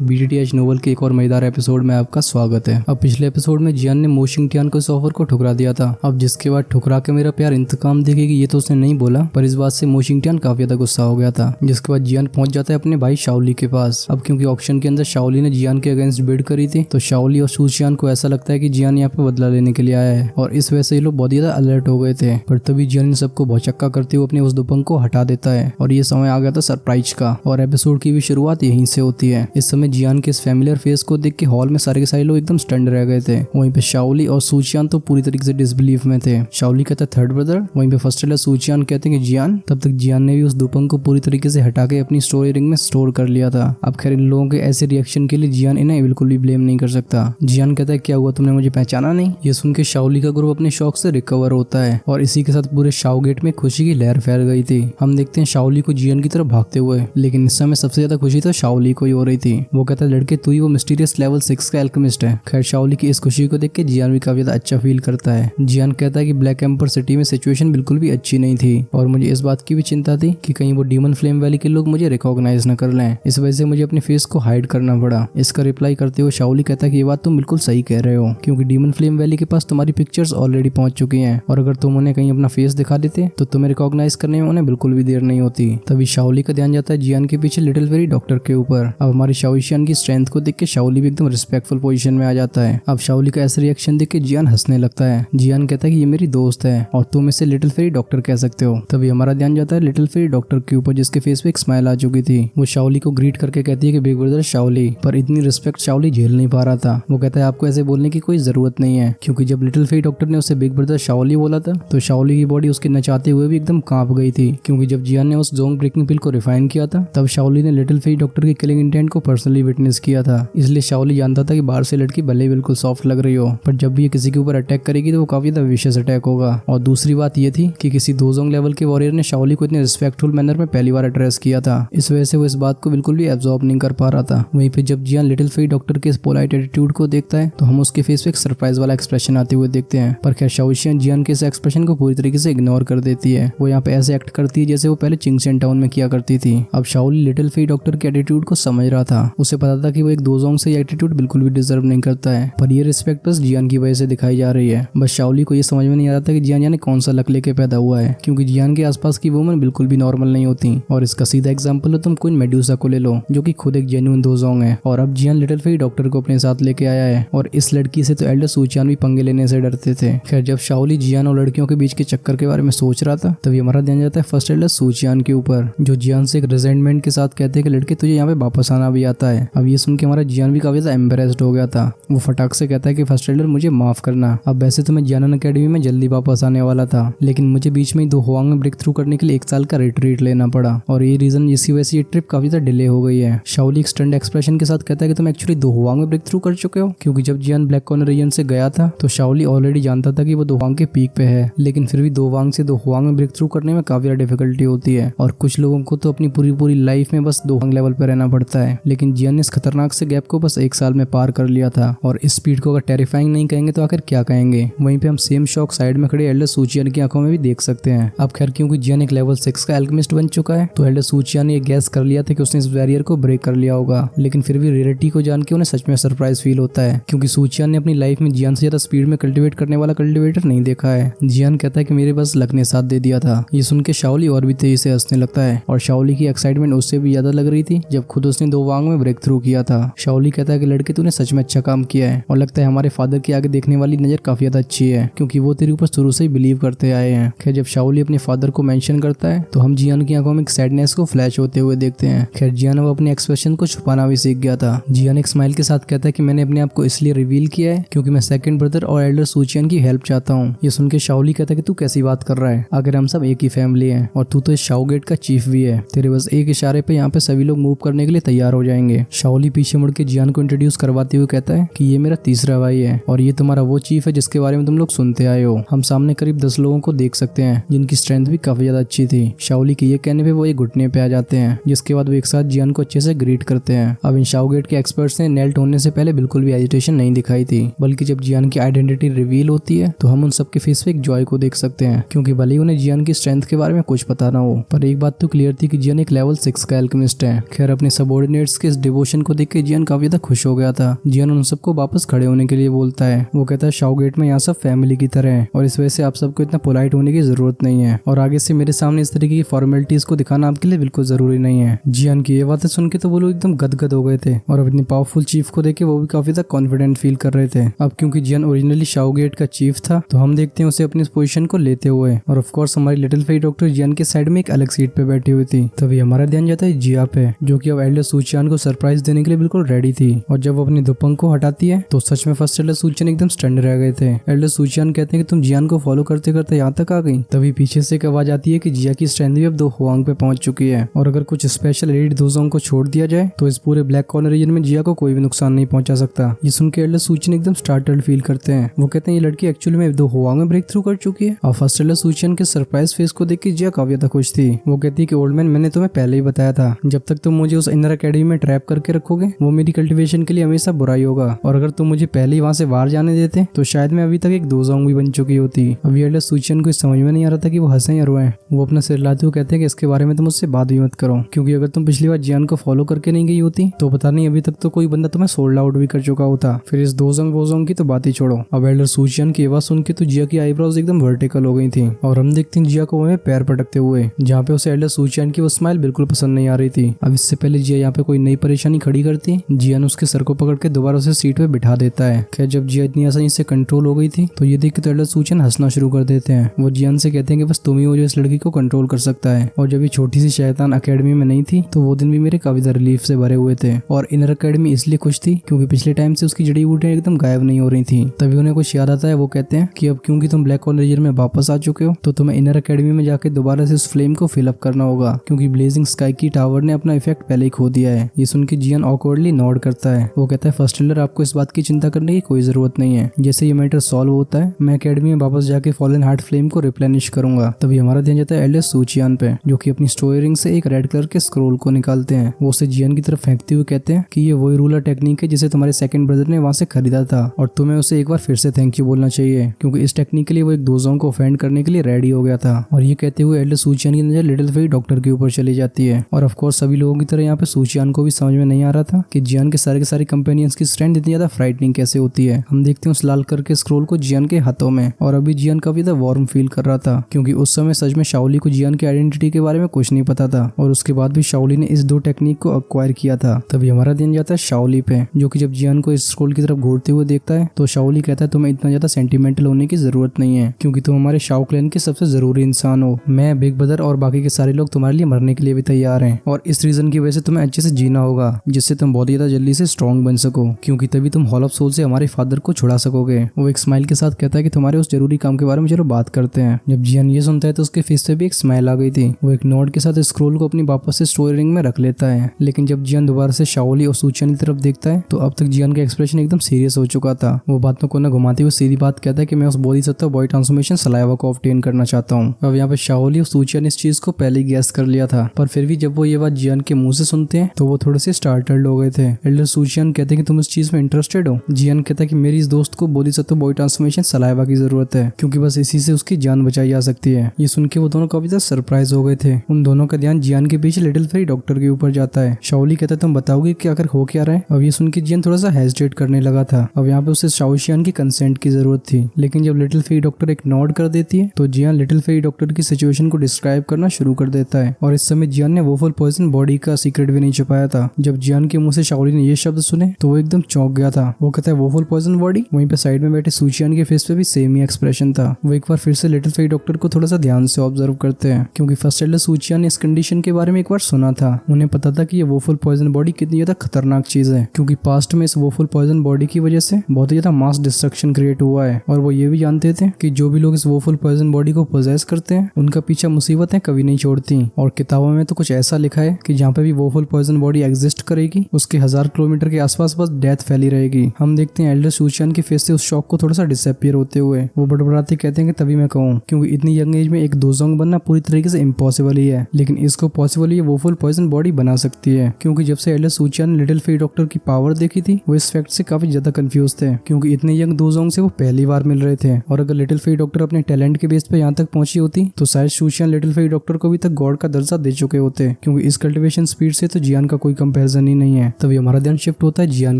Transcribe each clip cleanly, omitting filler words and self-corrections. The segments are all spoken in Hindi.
बीटीटीएच नोवेल के एक और मजेदार एपिसोड में आपका स्वागत है। अब पिछले एपिसोड में जियान ने मो शिंगटियान को इस ऑफर को ठुकरा दिया था। अब जिसके बाद ठुकरा के मेरा प्यार इंतकाम देखेगी ये तो उसने नहीं बोला, पर इस बात से मो शिंगटियान काफी ज्यादा गुस्सा हो गया था। जिसके बाद जियान पहुंच जाता है अपने भाई शाओली के पास। अब क्योंकि ऑप्शन के अंदर शाओली ने जियान के अगेंस्ट बिड करी थी, तो शाओली और सूचियान को ऐसा लगता है कि जियान यहाँ पे बदला लेने के लिए आया है, और इस वजह से ये लोग बहुत ज्यादा अलर्ट हो गए थे। पर तभी जियान इन सबको भौचक्का करते हुए अपने उस दुपंग को हटा देता है, और ये समय आ गया था सरप्राइज का। और एपिसोड की भी शुरुआत यहीं से होती है। इस समय जियान के इस फैमिलियर फेस को देख के हॉल में सारे के सारे लोग एकदम स्टंड रह गए थे। वहीं पे शाओली और सूचियान तो पूरी तरीके से डिसबिलीफ में थे। शाओली कहता है थर्ड ब्रदर, वहीं पे फर्स्ट एलर सूचियान कहते हैं कि जियान। तब तक जियान ने भी उस दुपंग को पूरी तरीके से हटा के अपनी स्टोरी रिंग में स्टोर कर लिया था। अब खैर इन लोगों के ऐसे रिएक्शन के लिए जियान इन्हें बिल्कुल भी ब्लेम नहीं कर सकता। जियान कहता है क्या हुआ, तुमने मुझे पहचाना नहीं? ये सुन के शाओली का ग्रुप अपने शौक से रिकवर होता है, और इसी के साथ पूरे शाओ गेट में खुशी की लहर फैल गई थी। हम देखते हैं शाओली को जियान की तरफ भागते हुए, लेकिन इस समय सबसे ज्यादा खुशी तो शाओली को ही हो रही थी। वो कहता है लड़के तू ही वो मिस्टीरियस लेवल 6 का एल्केमिस्ट है। खैर शाओली की इस खुशी को देख के जियान भी काफी ज्यादा अच्छा फील करता है। जियान कहता है कि ब्लैक एम्पर सिटी में सिचुएशन बिल्कुल भी अच्छी नहीं थी, और मुझे इस बात की भी चिंता थी कि कहीं वो डीमन फ्लेम वैली के लोग मुझे रिकॉग्नाइज न कर लें। इस वजह से मुझे अपने फेस को हाइड करना पड़ा। इसका रिप्लाई करते हुए शाओली कहता है कि ये बात तुम बिल्कुल सही कह रहे हो, क्योंकि डीमन फ्लेम वैली के पास तुम्हारी पिक्चर्स ऑलरेडी पहुंच चुकी हैं, और अगर तुम उन्हें कहीं अपना फेस दिखा देते तो तुम्हें रिकॉग्नाइज करने में उन्हें बिल्कुल भी देर नहीं होती। तभी शाओली का ध्यान जाता है जियान के पीछे लिटिल फेरी डॉक्टर के ऊपर। अब हमारी शाओशियान की स्ट्रेंथ को देख के शाओली भी एकदम रिस्पेक्टफुल पोजीशन में आ जाता है। अब शाओली का ऐसा रिएक्शन देख के जियान हंसने लगता है। जियान कहता है कि ये मेरी दोस्त है और तुम इसे लिटिल फेरी डॉक्टर कह सकते हो। तभी हमारा ध्यान जाता है लिटिल फेरी डॉक्टर के ऊपर, जिसके फेस पे एक स्माइल आ चुकी थी। वो शाओली को ग्रीट करके कहती है कि बिग ब्रदर शाओली, पर इतनी रिस्पेक्ट शाओली झेल नहीं पा रहा था। वो कहता है आपको ऐसे बोलने की कोई जरूरत नहीं है, क्योंकि जब लिटिल फेरी डॉक्टर ने उसे बिग ब्रदर शाओली बोला था तो शाओली की बॉडी उसके नचाते हुए भी एकदम कांप गई थी। क्योंकि जब जियान ने उस जोंग ब्रेकिंग पिल को रिफाइन किया था तब शाओली ने लिटिल फेरी डॉक्टर की किलिंग इंटेंट को पर्सनली विटनेस किया था। इसलिए शाओली जानता था कि बाहर से लड़की भले ही बिल्कुल सॉफ्ट लग रही हो, पर जब भी ये किसी के ऊपर अटैक करेगी तो वो काफी ज्यादा विशियस अटैक होगा। और दूसरी बात ये थी कि किसी दोजोंग लेवल के वॉरियर ने शाओली को इतने रिस्पेक्टफुल मैनर में पहली बार एड्रेस किया था। इस वजह से वो इस बात को बिल्कुल भी एब्जॉर्ब नहीं कर पा रहा था। वहीं पे जब जियान लिटिल फेरी डॉक्टर के इस पोलाइट एटीट्यूड को देखता है तो हम उसके फेस पे एक सरप्राइज वाला एक्सप्रेशन आते हुए देखते हैं। पर खैर शाओशियान जियान के इस एक्सप्रेशन को पूरी तरीके से इग्नोर कर देती है। वो यहाँ पे ऐसे एक्ट करती है जैसे वो पहले चिंगसेन टाउन में किया करती थी। अब शाओली लिटिल फेरी डॉक्टर के एटीट्यूड को समझ रहा था। उसे पता था कि वो एक दोजोंग से एटीट्यूड बिल्कुल भी डिजर्व नहीं करता है, पर ये रिस्पेक्ट बस जियान की वजह से दिखाई जा रही है। बस शाओली को ये समझ में नहीं आ रहा था कि जियान यानी कौन सा लक लेके पैदा हुआ है, क्योंकि जियान के आसपास की वुमन बिल्कुल भी नॉर्मल नहीं होती। और इसका सीधा एग्जांपल तुम क्वीन मेडुसा को ले लो, जो कि खुद एक जेन्युइन दोजोंग है। और अब जियान लिटिल फेरी डॉक्टर को अपने साथ लेके आया है, और इस लड़की से तो एल्डर सूचियान भी पंगे लेने से डरते थे। खैर जब शाओली जियान और लड़कियों के बीच के चक्कर के बारे में सोच रहा था तभी हमारा ध्यान जाता है फर्स्ट एल्डर सूचियान के ऊपर, जो जियान से एक रिजेंटमेंट के साथ कहते हैं कि लड़के तुझे यहाँ पे वापस आना भी आता है। अब ये सुन के हमारा जियान भी काफी ज्यादा एम्बेरेस्ड हो गया था। वो फटाक से कहता है कि फर्स्ट एल्डर मुझे माफ करना। अब वैसे तो मैं जियानन अकेडमी में जल्दी वापस आने वाला था, लेकिन मुझे बीच में ही दो हुआंग में ब्रेक थ्रू करने के लिए 1 साल का रिट्रीट लेना पड़ा, और ये रीजन इसी वजह से ये ट्रिप काफी ज्यादा डिले हो गई है। शाओली एक स्टंट एक्सप्रेशन के साथ कहता है कि तुम एक्चुअली दो हुआंग में ब्रेक थ्रू कर चुके हो, क्योंकि जब जियान ब्लैक कॉर्नर रीजन से गया था तो शाओली ऑलरेडी जानता था कि वो दो हुआंग के पीक पे है, लेकिन फिर भी दो हुआंग से दो हुआंग में ब्रेक थ्रू करने में काफी ज्यादा डिफिकल्टी होती है, और कुछ लोगों को तो अपनी पूरी लाइफ में बस दो हुआंग लेवल पे रहना पड़ता है। लेकिन जियान ने इस खतरनाक से गैप को बस 1 साल में पार कर लिया था, और इस स्पीड को अगर टेरिफाइंग नहीं कहेंगे तो आखिर क्या कहेंगे। वहीं पे हम सेम शॉक साइड में खड़े एल्डर सूचियान की आंखों में भी देख सकते हैं। अब खैर क्योंकि जियान एक लेवल 6 का एल्केमिस्ट बन चुका है तो एल्डर सूचियान ने गैस कर लिया था कि उसने इस बैरियर को ब्रेक कर लिया होगा, लेकिन फिर भी रियलिटी को जान के उन्हें सच में सरप्राइज फील होता है, क्योंकि सूचियान ने अपनी लाइफ में जियान से ज्यादा स्पीड में कल्टिवेट करने वाला कल्टिवेटर नहीं देखा है। जियान कहता है कि मेरे बस लक ने साथ दे दिया था। ये सुन के शाओली और भी तेजी से हंसने लगता है, और शाओली की एक्साइटमेंट उससे भी ज्यादा लग रही थी जब खुद उसने दो वांग में ब्रेक थ्रू किया था। शाओली कहता है कि लड़के तूने सच में अच्छा काम किया है, और लगता है हमारे फादर के आगे देखने वाली नजर काफी ज्यादा अच्छी है, क्योंकि वो तेरे ऊपर शुरू से ही बिलीव करते आए हैं। खैर जब शाओली अपने फादर को मेंशन करता है तो हम जियान की आंखों में एक सैडनेस को फ्लैश होते हुए देखते हैं। खैर जियान वो अपने एक्सप्रेशन को छुपाना भी सीख गया था। जियान एक स्माइल के साथ कहता है कि मैंने अपने आप को इसलिए रिवील किया है क्योंकि मैं सेकंड ब्रदर और एल्डर सूचियान की हेल्प चाहता हूँ। ये सुन के शाओली कहता है कि तू कैसी बात कर रहा है, अगर हम सब एक ही फैमिली हैं, और तू तो इस शाओ गेट का चीफ भी है। तेरे बस एक इशारे पे यहाँ पे सभी लोग मूव करने के लिए तैयार हो जाएंगे। शाओली पीछे मुड़ के जियान को इंट्रोड्यूस करवाते हुए कहता है कि ये मेरा तीसरा भाई है, और ये तुम्हारा वो चीफ है जिसके बारे में तुम लोग सुनते आए हो। हम सामने करीब 10 लोगों को देख सकते हैं जिनकी स्ट्रेंथ भी काफी ज्यादा अच्छी थी। शाओली के ये कहने पे वो एक घुटने पे आ जाते हैं, जिसके बाद वो एक साथ जियान को अच्छे से ग्रीट करते हैं। अब इन शाओ गेट के एक्सपर्ट्स ने नेल्ट होने से पहले बिल्कुल भी एजिटेशन नहीं दिखाई थी, बल्कि जब जियान की आइडेंटिटी रिवील होती है तो हम उन सबके फेस पे एक जॉय को देख सकते हैं, क्योंकि भले ही उन्हें जियान की स्ट्रेंथ के बारे में कुछ पता ना हो, पर एक बात तो क्लियर थी कि जियान एक लेवल 6 का एल्केमिस्ट है। खैर अपने सबऑर्डिनेट्स के इस डिवोशन को देख के जियान काफी ज्यादा खुश हो गया था। जियान उन सबको वापस खड़े होने के लिए बोलता है। वो कहता है शाओ गेट में यहाँ सब फैमिली की तरह है और इस वजह से आप सबको इतना पोलाइट होने की जरूरत नहीं है और आगे से मेरे सामने इस तरीके की फॉर्मेलिटीज को दिखाना आपके लिए बिल्कुल जरूरी नहीं है। जियान की ये बातें सुन के तो वो लोग एकदम गदगद हो गए थे और अपनी पावरफुल चीफ को देख के वो भी काफी ज्यादा कॉन्फिडेंट फील कर रहे थे। अब क्योंकि जियान ओरिजिनली शाओ गेट का चीफ था तो हम देखते हैं उसे अपनी पोजीशन को लेते हुए और ऑफ कोर्स हमारी लिटिल फेरी डॉक्टर जियान के साइड में एक अलग सीट पे बैठी हुई थी। तभी हमारा ध्यान जाता है जिया पे, जो कि अब एल्डर सूचियान को सरप्राइज देने के लिए बिल्कुल रेडी थी और जब वो अपनी दुपंग को हटाती है तो सच में फर्स्ट एल्डर सूचियान एकदम स्टंड रह गए थे। एल्डर सूचियान कहते हैं कि तुम जियान को फॉलो करते करते यहाँ तक आ गई। तभी पीछे से एक आवाज आती है कि जिया की स्ट्रेंथ भी अब 2 हुआंग पे पहुंच चुकी है और अगर कुछ स्पेशल एलिट दोजोंग को छोड़ दिया जाए तो इस पूरे ब्लैक कॉर्नर रीजन में जिया को कोई भी नुकसान नहीं पहुंचा सकता। ये सुन के एल्डर सूचियान एकदम स्टार्टल्ड फील करते हैं। वो कहते हैं ये लड़की एक्चुअली में 2 हुआंग में ब्रेक थ्रू कर चुकी है। और फर्स्ट एल्डर सूचियान के सरप्राइज फेस को देख के जिया काफी ज्यादा खुश थी। वो कहती है कि ओल्ड मैन मैंने तुम्हें पहले ही बताया था, जब तक तुम मुझे उस इनर एकेडमी में ट्रैप करके रखोगे वो मेरी कल्टीवेशन के लिए हमेशा बुरा ही होगा और अगर तुम मुझे पहले ही वहां से बाहर जाने देते तो शायद मैं अभी तक एक दोजोंग भी बन चुकी होती। अभी एल्डर सूचियान को समझ में नहीं आ रहा था कि वो हंसे या रोए। वो अपना सिर हिलाते हुए कहते हैं कि इसके बारे में तुम मुझसे बात भी मत करो, क्योंकि अगर तुम पिछली बार जियान को फॉलो करके नहीं गई होती तो पता नहीं अभी तक तो कोई बंदा तुम्हें सोल्ड आउट भी कर चुका होता। फिर इस दोजोंग वोजोंग की तो बात ही छोड़ो। अब एल्डर सूचियान की आवाज सुन के तो जिया की आईब्रोज एकदम वर्टिकल हो गई थी और हम देखते हैं जिया को वहां पैर पटकते हुए, जहाँ पे उसे एल्डर सूचियान की वो स्माइल बिल्कुल पसंद नहीं आ रही थी। अब इससे पहले जिया यहाँ पे कोई नई परेशानी खड़ी करती, जियान उसके सर को पकड़ के दोबारा उसे सीट पे बिठा देता है। खैर जब जिया इतनी आसानी से कंट्रोल हो गई थी तो ये देख के तो एल्डर सूचियान हंसना शुरू कर देते हैं। वो जियान से कहते हैं कि बस तुम ही हो जो इस लड़की को कंट्रोल कर सकता है और जब ये छोटी सी शैतान अकेडमी में नहीं थी तो वो दिन भी मेरे काफी ज्यादा रिलीफ से भरे हुए थे और इनर अकेडमी इसलिए खुश थी क्योंकि पिछले टाइम से उसकी जड़ी बूटियां एकदम गायब नहीं हो रही थी। तभी उन्हें कुछ याद आता है। वो कहते हैं कि अब क्योंकि तुम ब्लैक कॉर्नर रीजन में वापस आ चुके हो तो तुम्हें इनर अकेडमी में जाके दोबारा से उस फ्लेम को फिल अप करना होगा, क्योंकि ब्लेजिंग स्काई की टावर ने अपना इफेक्ट पहले ही खो दिया है। ये सुन के जियान ऑकवर्डली नॉड करता है। वो कहता है फर्स्ट एल्डर आपको इस बात की चिंता करने की कोई जरूरत नहीं है, जैसे ये मैटर सॉल्व होता है मैं अकेडमी में वापस जाके फॉलन हार्ट फ्लेम को रिप्लेनिश करूंगा। तभी हमारा ध्यान जाता है एल्डर सूचियान पे, जो कि अपनी स्टोरी रिंग से एक रेड कलर के स्क्रोल को निकालते हैं। वो उसे जियान की तरफ फेंकते हुए कहते हैं कि ये वही रूलर टेक्निक है जिसे तुम्हारे सेकंड ब्रदर ने वहां से खरीदा था और तुम्हें उसे एक बार फिर से थैंक यू बोलना चाहिए, क्योंकि इस टेक्निक के लिए वो एक दोजों को ऑफेंड करने के लिए रेडी हो गया था। और ये कहते हुए एल्डर सूचियान की नजर लिटिल फेरी डॉक्टर के ऊपर चली जाती है और ऑफ कोर्स सभी लोगों की तरह यहाँ पे सूचियान को भी समझ में नहीं आ रहा था कि जियान के सारे कंपेनियंस की स्ट्रेंथ इतनी ज्यादा फ्राइटनिंग कैसे होती है। हम देखते हैं उस लाल कलर के स्क्रोल को जियान के हाथों में और अभी जियान काफी ज्यादा वार्म फील कर रहा था, क्योंकि उस समय सच में शाओली को जियान की आइडेंटिटी के बारे में कुछ नहीं पता था और उसके बाद भी शाओली ने इस 2 टेक्निक को अक्वायर किया था। तभी हमारा ध्यान जाता है शाओली पे, जो कि जब जियान को इस स्क्रोल की तरफ घूरते हुए देखता है तो शाओली कहता है तुम्हें इतना ज्यादा सेंटिमेंटल होने की जरूरत नहीं है, क्योंकि तुम हमारे शाओ क्लैन के सबसे जरूरी इंसान हो। मैं, बिग ब्रदर और बाकी के सारे लोग तुम्हारे लिए मरने के लिए भी तैयार हैं और इस रीजन की वजह से तुम्हें अच्छे से जीना होगा, जिससे तुम बहुत ज्यादा जल्दी से स्ट्रॉन्ग बन सको, क्योंकि तभी तुम हॉल ऑफ सोल से हमारे फादर को छुड़ा सकोगे। वो एक स्माइल के साथ कहता है कि तुम्हारे उस जरूरी काम के बारे में चलो बात करते हैं। जब जियान ये सुनता है तो उसके फेस पे भी एक स्माइल आ गई थी। वो एक नोड के साथ स्क्रोल को अपनी वापस से स्टोरी रिंग में रख लेता है, लेकिन जब जियान दोबारा से शाओली और सूचियान की तरफ देखता है तो अब तक जियान का एक्सप्रेशन एकदम सीरियस हो चुका था। वो बातों को न घुमाते हुए सीधी बात कहता है कि मैं उस बोधिसत्व बॉडी ट्रांसफॉर्मेशन सलाइवा को ऑब्टेन करना चाहता हूँ। अब यहाँ पे शाओली और सूचियान इस चीज को पहले ही गैस कर लिया था, पर फिर भी जब वो ये बात जियान के मुंह से सुनते हैं तो वो थोड़े से स्टार्टल्ड हो गए थे। एल्डर सूचियान कहते हैं कि तुम इस चीज में इंटरेस्टेड हो। जियान कहता है कि मेरी इस दोस्त को बोधिसत्व बॉडी ट्रांसफॉर्मेशन सलाइवा की जरूरत है, क्योंकि बस इसी से उसकी जान बचाई जा सकती है। ये सुन के वो दोनों काफी ज्यादा सरप्राइज हो गए थे। उन दोनों का ध्यान जियान के पीछे लिटिल फेरी डॉक्टर के ऊपर जाता है। शाओली कहता है तुम बताओगे कि आखिर हो क्या रहा है। अब ये सुन के जियान थोड़ा सा हेजिटेट करने लगा था। अब यहाँ पे उसे शाओशियान की कंसेंट की जरूरत थी, लेकिन जब लिटिल फेरी डॉक्टर एक नॉड कर देती है तो जियान लिटिल फेरी डॉक्टर की सिचुएशन को डिस्क्राइब करना शुरू कर देता है। और इस समय जियान ने वोफल पॉइजन बॉडी का सीक्रेट भी नहीं छुपाया था। जब जियान के मुंह से शाओली ने ये शब्द सुने तो वो एकदम चौंक गया था। वो कहता है वोफल पॉइजन बॉडी। वहीं पे साइड में बैठे सूचियान के फेस पे भी सेम ही एक्सप्रेशन था। वो एक बार फिर से लिटिल फेरी डॉक्टर को थोड़ा सा ध्यान से ऑब्जर्व करते हैं, क्योंकि फर्स्ट एल्डर सूचियान ने इस कंडीशन के बारे में एक बार सुना था। उन्हें पता था कि ये वोफल पॉइजन बॉडी कितनी ज्यादा खतरनाक चीज है, क्योंकि पास्ट में इस वोफल पॉइजन बॉडी की वजह से बहुत ही ज्यादा मास डिस्ट्रक्शन क्रिएट हुआ है। और वो ये भी जानते थे कि जो भी लोग इस वोफल पॉइजन बॉडी को पोजेस करते हैं उनका पीछा मुसीबतें कभी नहीं छोड़ती। और किताबों में तो कुछ ऐसा लिखा है कि जहाँ पे भी वोफल पॉइजन बॉडी एग्जिस्ट करेगी उसके 1000 किलोमीटर के आसपास बस डेथ फैली रहेगी। हम देखते हैं एल्डर सूचियान के फेस से उस शॉक को थोड़ा सा डिसअपियर होते हुए वो बड़बड़ाते कहते हैं कि तभी मैं कहूँ, क्योंकि इतनी यंग एज में एक दोजोंग बनना पूरी तरीके से इम्पॉसिबल ही है, लेकिन इसको पॉसिबल ये वोफल पॉइजन बॉडी बना सकती है। क्योंकि जब से एल्डर सूचियान ने लिटिल फेरी डॉक्टर की पावर देखी थी वो इस फैक्ट से काफी ज्यादा कंफ्यूज थे, क्योंकि इतने यंग दोजोंग से वो पहली बार मिल रहे थे। और अगर लिटिल फेरी डॉक्टर अपने टैलेंट के बेस पे यहाँ तक पहुंची होती तो शायद सूचियान लिटिल फेरी डॉक्टर को भी तक गॉड का दर्जा दे चुके होते, क्योंकि इस कल्टिवेशन स्पीड से तो जियान का कोई कंपैरिजन ही नहीं है। तभी हमारा ध्यान शिफ्ट होता है जियान